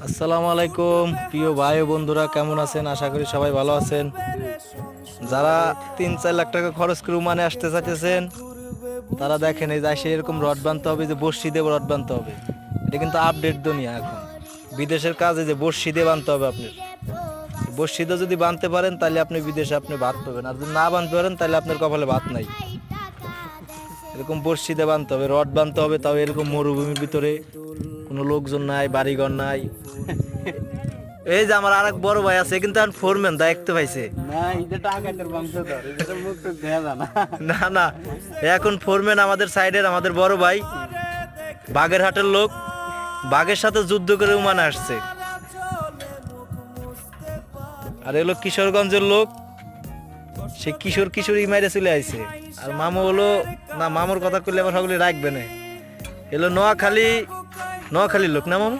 আসসালামু আলাইকুম প্রিয় ভাই ও বন্ধুরা, কেমন আছেন? আশা করি সবাই ভালো আছেন। যারা 3-4 লাখ টাকা খরচ করে ওমানে আসতে চাইতেছেন তারা দেখেন, এই যে এসে এরকম রড বাঁধতে হবে, যে বড়শি দিয়ে রড বাঁধতে হবে। এটা কিন্তু আপডেট দুনিয়া এখন। বিদেশের কাজে যে বড়শি দিয়ে বাঁধতে হবে আপনার, বড়শি দিয়ে যদি বাঁধতে পারেন তাহলে আপনি বিদেশে আপনি ভাত পাবেন, আর যদি না বাঁধতে পারেন তাহলে আপনার কপালে ভাত নাই। এরকম বড়শি দিয়ে বাঁধতে হবে, রড বাঁধতে হবে, তাও এরকম মরুভূমির ভিতরে কোনো লোকজন নাই, বাড়িঘর নাই। এই যে আমার আরেক বড় ভাই আছে, কিন্তু এখন ফোরম্যান দায়িত্ব পাইছে। না এটা টাকাতের বংশধর, এটা মুখ টুক দেয়া যায় না। না না, এখন ফোরম্যান আমাদের সাইডের, আমাদের বড় ভাই, বাগেরহাটের লোক, বাঘের সাথে যুদ্ধ করে ওমানে আসছে। আর এলো কিশোরগঞ্জের লোক, সে কিশোর কিশোরী মাইরে চলে আইছে। আর মামু হলো, না মামুর কথা করলে আবার সকলে রাখবে না, এলো নোয়াখালী, নোয়াখালীর লোক না মামু?